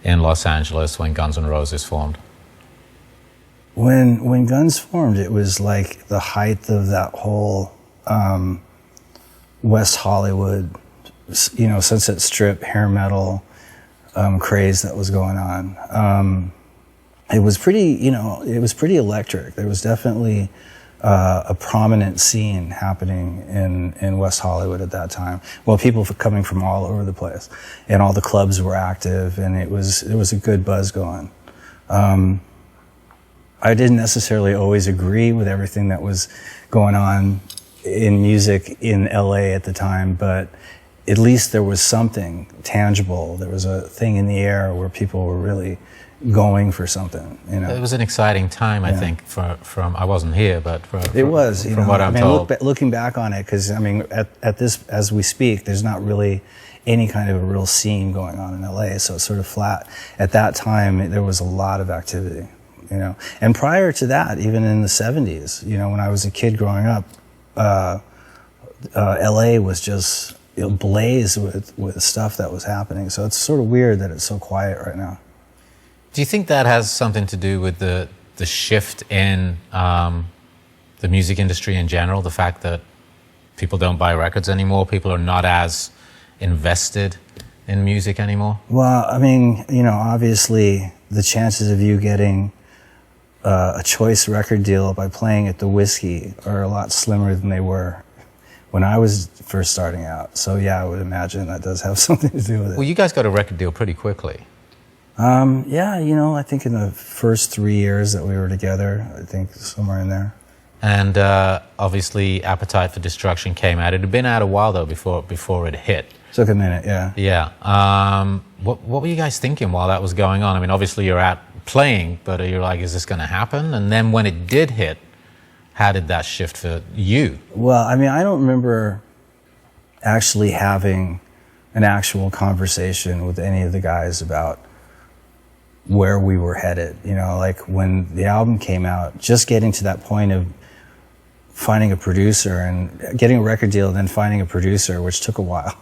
in Los Angeles when Guns N' Roses formed? When Guns formed, it was like the height of that whole West Hollywood, Sunset Strip, hair metal craze that was going on. It was pretty electric. There was definitely a prominent scene happening in West Hollywood at that time. Well, people coming from all over the place, and all the clubs were active, and it was a good buzz going. I didn't necessarily always agree with everything that was going on in music in LA at the time, but at least there was something tangible. There was a thing in the air where people were really going for something. It was an exciting time, I think, from I wasn't here, but from what I'm told. Looking back on it, because at this, as we speak, there's not really any kind of a real scene going on in LA, so it's sort of flat. At that time, there was a lot of activity, And prior to that, even in the 70s, when I was a kid growing up, LA was just ablaze with stuff that was happening. So it's sort of weird that it's so quiet right now. Do you think that has something to do with the shift in the music industry in general? The fact that people don't buy records anymore, people are not as invested in music anymore? Well, obviously the chances of you getting a choice record deal by playing at the Whiskey are a lot slimmer than they were when I was first starting out. So yeah, I would imagine that does have something to do with it. Well, you guys got a record deal pretty quickly. I think in the first 3 years that we were together, I think somewhere in there. And obviously Appetite for Destruction came out. It had been out a while though before it hit. Took a minute, yeah. Yeah. What were you guys thinking while that was going on? I mean, obviously you're out playing, but you're like, is this going to happen? And then when it did hit, how did that shift for you? Well, I don't remember actually having an actual conversation with any of the guys about where we were headed. Like when the album came out, just getting to that point of finding a producer and getting a record deal and then finding a producer, which took a while,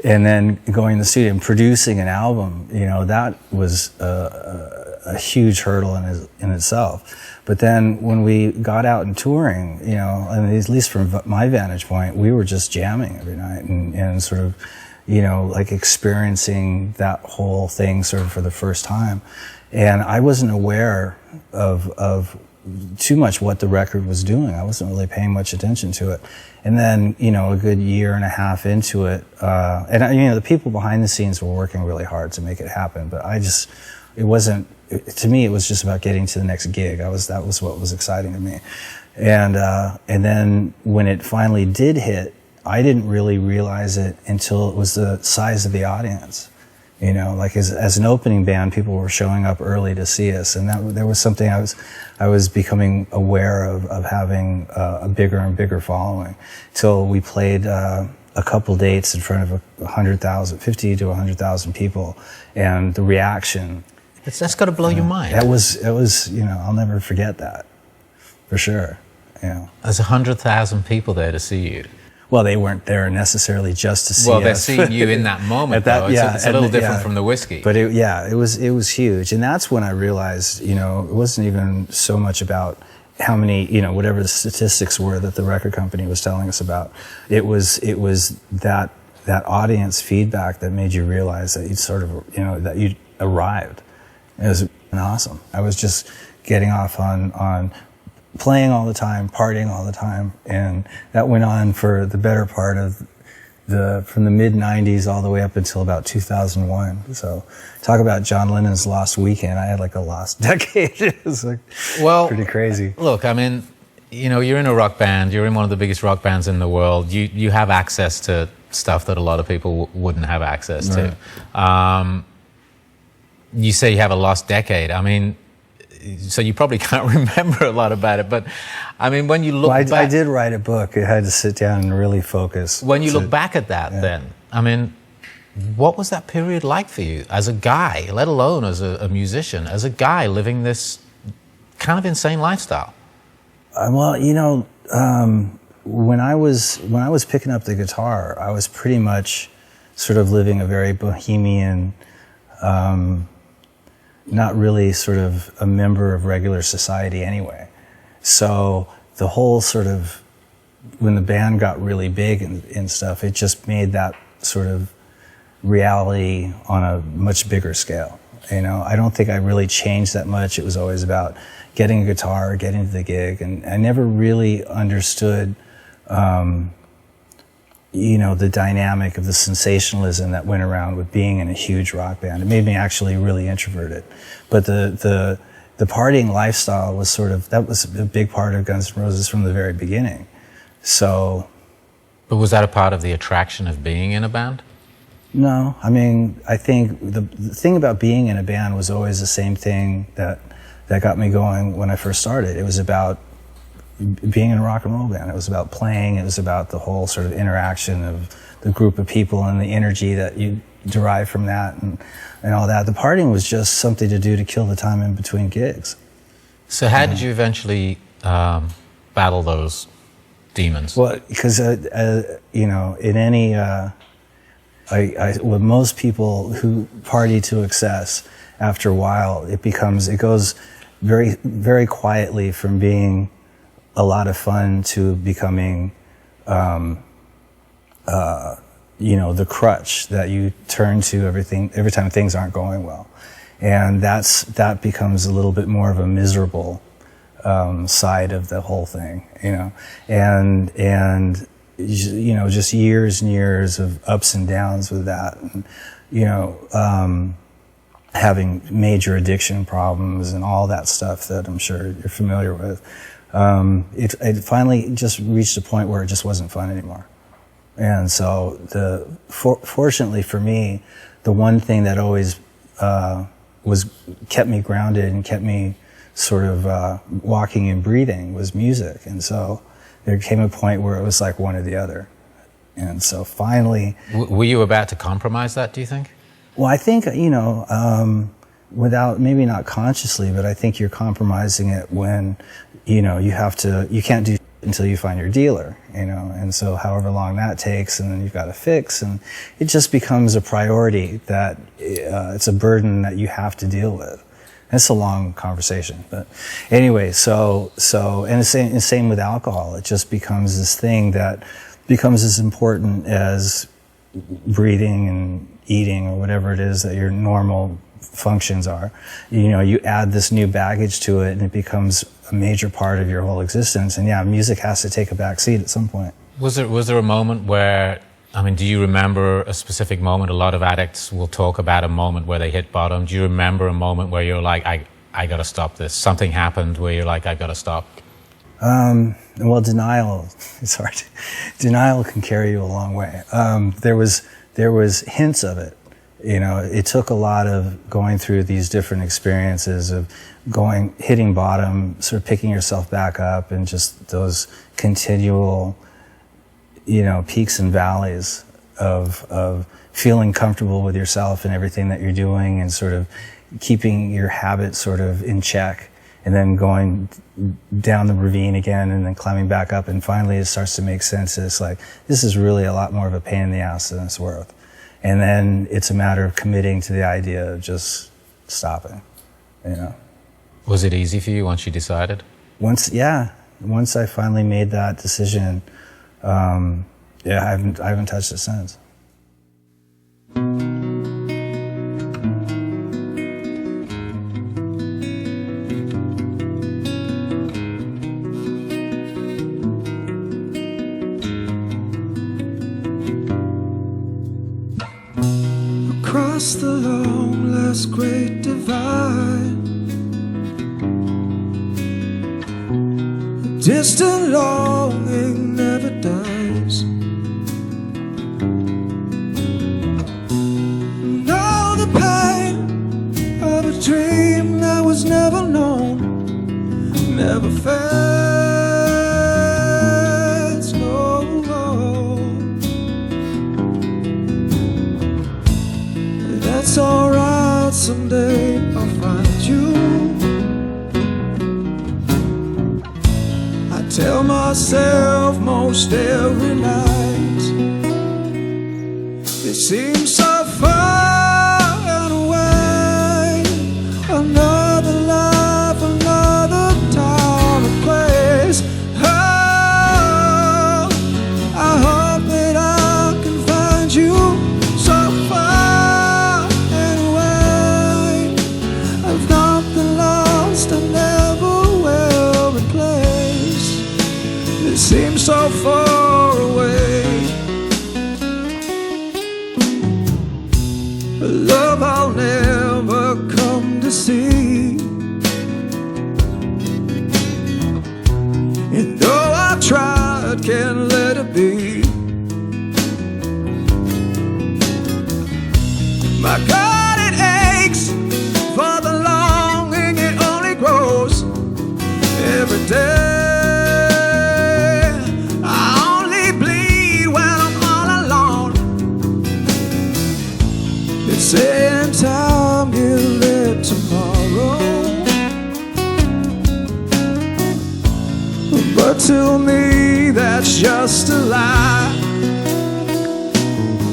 and then going in the studio and producing an album, that was a huge hurdle in itself. But then when we got out and touring, at least from my vantage point, we were just jamming every night and sort of, like experiencing that whole thing sort of for the first time. And I wasn't aware of too much what the record was doing. I wasn't really paying much attention to it. And then, a good year and a half into it, the people behind the scenes were working really hard to make it happen, but to me, it was just about getting to the next gig. That was what was exciting to me. And then when it finally did hit, I didn't really realize it until it was the size of the audience. Like as an opening band, people were showing up early to see us, and there was something I was becoming aware of having a bigger and bigger following. Till we played a couple dates in front of 50 to 100,000 people, and the reaction. That's got to blow your mind. That was I'll never forget that, for sure. There's 100,000 people there to see you. Well, they weren't there necessarily just to see us. Well, they're seeing you in that moment, though. It's a little different from the Whiskey. But it was huge. And that's when I realized, it wasn't even so much about how many, whatever the statistics were that the record company was telling us about. It was that audience feedback that made you realize that you'd sort of, that you'd arrived. It was awesome. I was just getting off on playing all the time, partying all the time, and that went on for the better part of from the mid-90s all the way up until about 2001. So talk about John Lennon's lost weekend. I had like a lost decade. It was pretty crazy. Look, you're in a rock band, you're in one of the biggest rock bands in the world, you have access to stuff that a lot of people wouldn't have access to. You say you have a lost decade. So you probably can't remember a lot about it, but when you look back... I did write a book. I had to sit down and really focus. When you look back at that then, what was that period like for you as a guy, let alone as a musician, as a guy living this kind of insane lifestyle? When I was picking up the guitar, I was pretty much sort of living a very bohemian, not really sort of a member of regular society anyway. So the whole sort of, when the band got really big and stuff, it just made that sort of reality on a much bigger scale. You know, I don't think I really changed that much. It was always about getting a guitar, getting to the gig, and I never really understood, you know, the dynamic of the sensationalism that went around with being in a huge rock band. It made me actually really introverted. But the partying lifestyle was sort of, that was a big part of Guns N' Roses from the very beginning. So. But was that a part of the attraction of being in a band? No, I mean, I think the thing about being in a band was always the same thing that got me going when I first started. It was about being in a rock and roll band. It was about playing. It was about the whole sort of interaction of the group of people and the energy that you derive from that and all that. The partying was just something to do to kill the time in between gigs. So how did you eventually battle those demons? Well, because, you know, in any... with most people who party to excess, after a while, it goes very, very quietly from being a lot of fun to becoming, you know, the crutch that you turn to every time things aren't going well. And that becomes a little bit more of a miserable, side of the whole thing, you know, and you know, just years and years of ups and downs with that, and, you know, having major addiction problems and all that stuff that I'm sure you're familiar with. It finally just reached a point where it just wasn't fun anymore. And so fortunately for me, the one thing that always kept me grounded and kept me sort of walking and breathing was music. And so there came a point where it was like one or the other. And so finally... Were you about to compromise that, do you think? Well, I think, you know, without, maybe not consciously, but I think you're compromising it when, you know, you can't do until you find your dealer, you know, and so however long that takes, and then you've got to fix, and it just becomes a priority that it's a burden that you have to deal with. It's a long conversation, but anyway, so, and the same with alcohol. It just becomes this thing that becomes as important as breathing and eating or whatever it is that your normal functions are. You know, you add this new baggage to it and it becomes a major part of your whole existence. And yeah, music has to take a back seat at some point. Was there a moment where, I mean, do you remember a specific moment? A lot of addicts will talk about a moment where they hit bottom. Do you remember a moment where you're like, I gotta stop this? Something happened where you're like, I gotta stop? Well, denial is hard. Denial can carry you a long way. There was hints of it. You know, it took a lot of going through these different experiences of hitting bottom, sort of picking yourself back up, and just those continual, you know, peaks and valleys of feeling comfortable with yourself and everything that you're doing, and sort of keeping your habits sort of in check, and then going down the ravine again and then climbing back up, and finally it starts to make sense. It's like, this is really a lot more of a pain in the ass than it's worth. And then it's a matter of committing to the idea of just stopping, you know. Was it easy for you once you decided? Once I finally made that decision, yeah, I haven't touched it since. Across the long last great divide, a distant longing never dies. And all the pain of a dream that was never known never fades, no. That's alright, someday I'll find you. I tell myself most every night. It seems so far and away, a love I'll never come to see. And though I tried, can't let it be. My God, it aches for the longing, it only grows every day. I only bleed when I'm all alone. It's saying time you live tomorrow, but to me that's just a lie.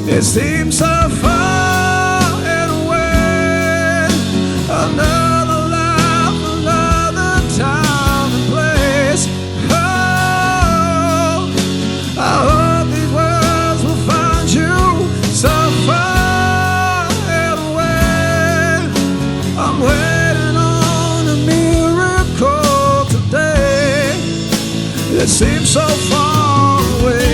It seems so far and away. Another life, another time and place. Oh, I hope these words will find you so far and away. I'm waiting on a miracle today. It seems so far away.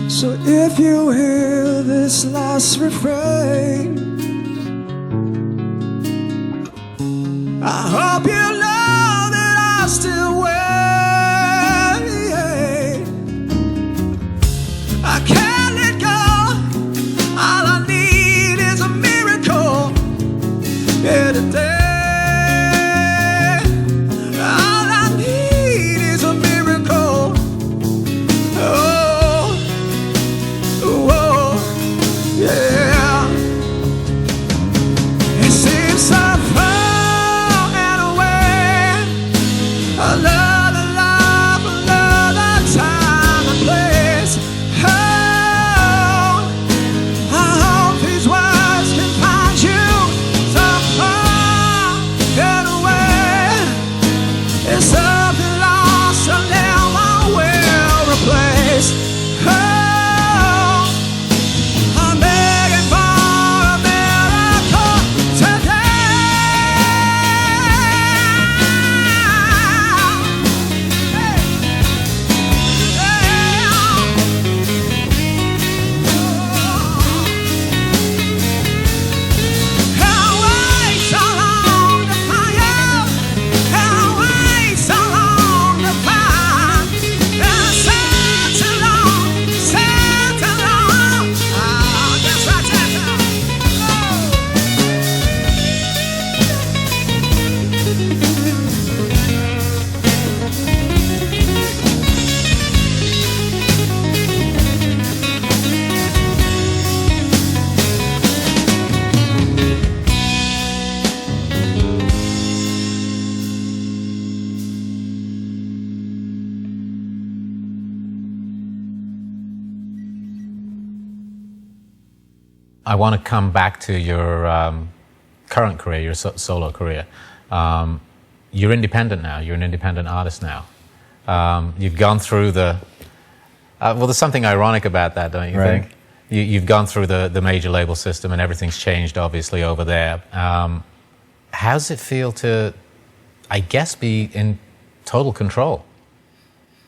So if you hear this last refrain, I hope you know that I still wait. I can't let go. All I need is a miracle here today. All I need is a miracle. Oh, whoa, yeah. It seems so far and away. Another life, another time and place. Oh, I hope these words can find you so far and away. It's something lost and never will replace. Oh, I'm begging for a miracle I want to come back to your current career, your solo career. You're independent now. You're an independent artist now. You've gone through the... well, there's something ironic about that, don't you think? You've gone through the major label system and everything's changed, obviously, over there. How does it feel to, I guess, be in total control?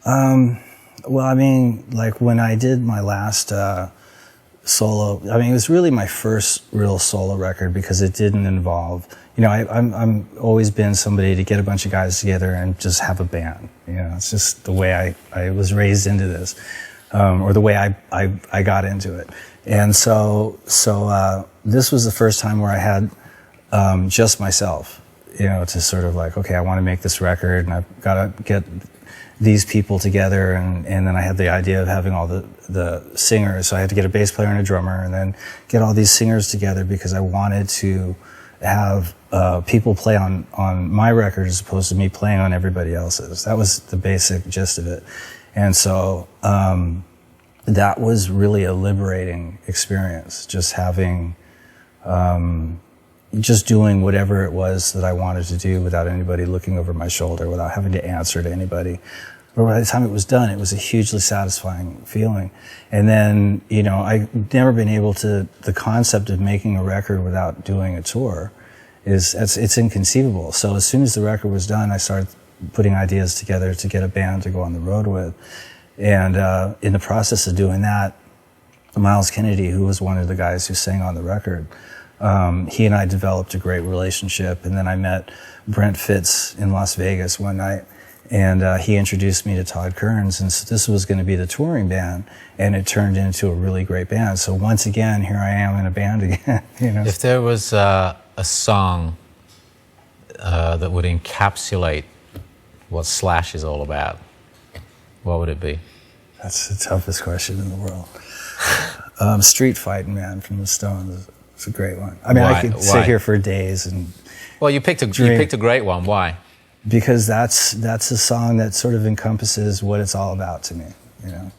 Well, I mean, like when I did my last solo, I mean, it was really my first real solo record because it didn't involve, you know, I'm always been somebody to get a bunch of guys together and just have a band. You know, it's just the way I was raised into this, or the way I got into it. And so this was the first time where I had just myself, you know, to sort of like, okay, I want to make this record and I've got to get these people together, and then I had the idea of having all the singers, so I had to get a bass player and a drummer and then get all these singers together because I wanted to have people play on my record as opposed to me playing on everybody else's. That was the basic gist of it. And so that was really a liberating experience, just having, just doing whatever it was that I wanted to do without anybody looking over my shoulder, without having to answer to anybody. But by the time it was done, it was a hugely satisfying feeling. And then, you know, I've never been able to, the concept of making a record without doing a tour it's inconceivable. So as soon as the record was done, I started putting ideas together to get a band to go on the road with. And in the process of doing that, Myles Kennedy, who was one of the guys who sang on the record, he and I developed a great relationship. And then I met Brent Fitz in Las Vegas one night, and he introduced me to Todd Kearns, and so this was going to be the touring band, and it turned into a really great band. So once again, here I am in a band again. You know? If there was a song that would encapsulate what Slash is all about, what would it be? That's the toughest question in the world. Street Fighting Man from the Stones. It's a great one. I mean, I could sit here for days and. Well, you picked a great one. Why? Because that's a song that sort of encompasses what it's all about to me, you know.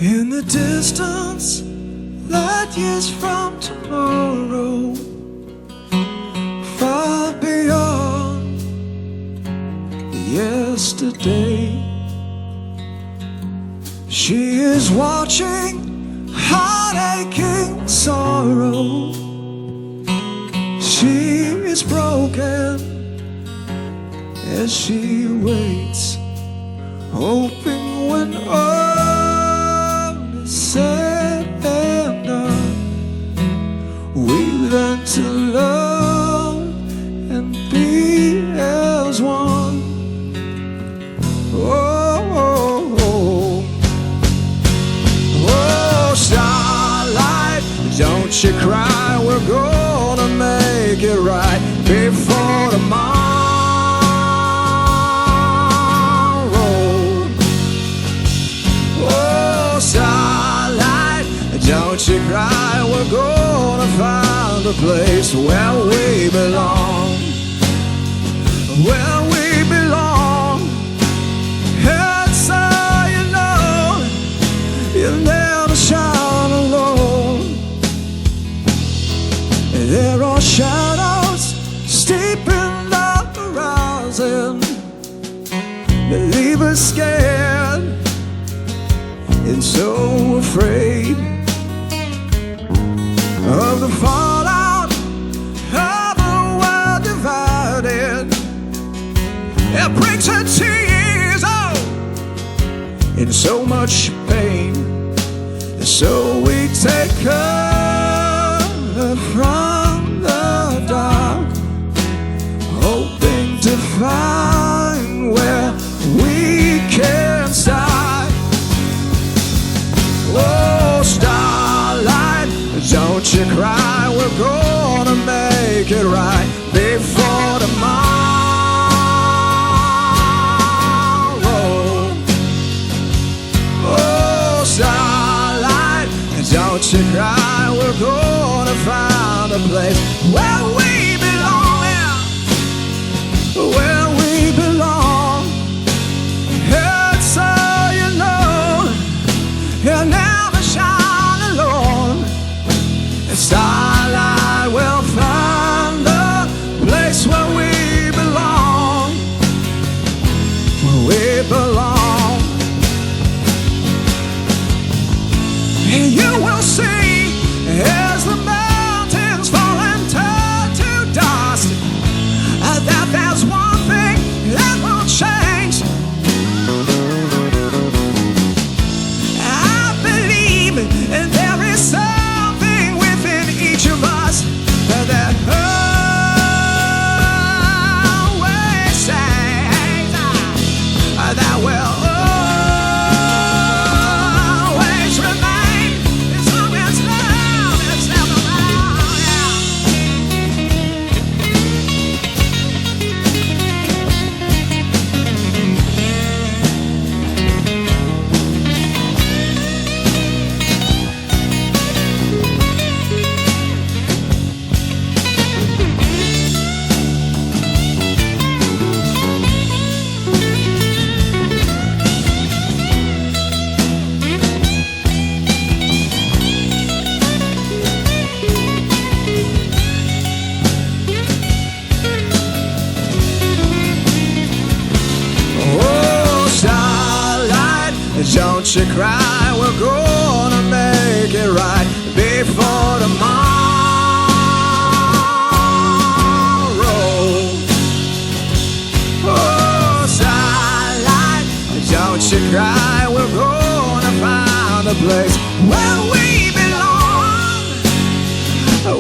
In the distance, light years from tomorrow, far beyond yesterday, she is watching, heart-aching sorrow. She is broken as she waits, hoping when said and done, we learn to love and be as one. Oh, oh, oh, starlight, don't you cry, we're gonna make it right before tomorrow. Oh, starlight, don't you cry, we're gonna find a place where we belong, where we belong. And so you know, you'll never shine alone. There are shadows steep in the horizon that leave us scared and so afraid of the fallout of a world divided. It brings her tears, oh, and so much pain. So we take her from the dark, hoping to find where we can start. Oh, starlight, don't you cry, we're gonna make it right before tomorrow. Oh, starlight, don't you cry, we're gonna find a place where we belong, where we belong. And so you know, you'll never shine alone. Starlight will find the place where we belong, where we belong. And you will see as the mountains fall into dust that there's one thing don't you cry, we're gonna make it right before tomorrow. Oh, starlight, don't you cry, we're gonna find a place where we belong,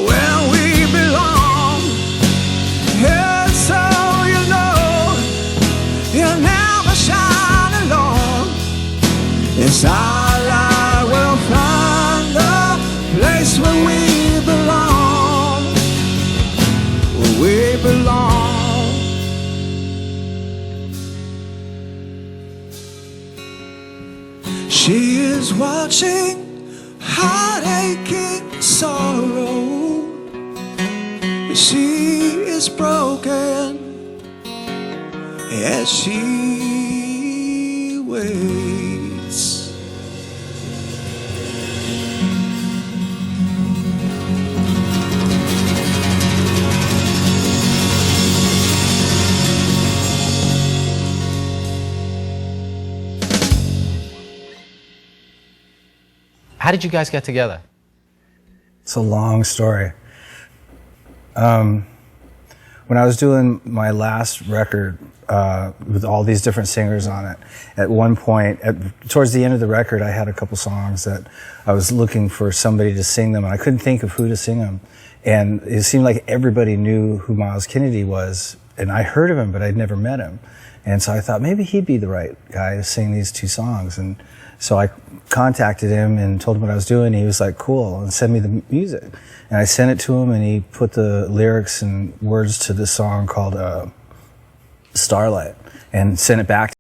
where we belong. And so you know you'll never shine alone. It's starlight, we'll find a place where we belong, where we belong. She is watching, heartache, sorrow. She is broken as she waits. How did you guys get together? It's a long story. When I was doing my last record with all these different singers on it, at one point, towards the end of the record, I had a couple songs that I was looking for somebody to sing them, and I couldn't think of who to sing them. And it seemed like everybody knew who Myles Kennedy was, and I heard of him, but I'd never met him. And so I thought maybe he'd be the right guy to sing these two songs. And so I contacted him and told him what I was doing. He was like, cool, and send me the music. And I sent it to him, and he put the lyrics and words to this song called Starlight and sent it back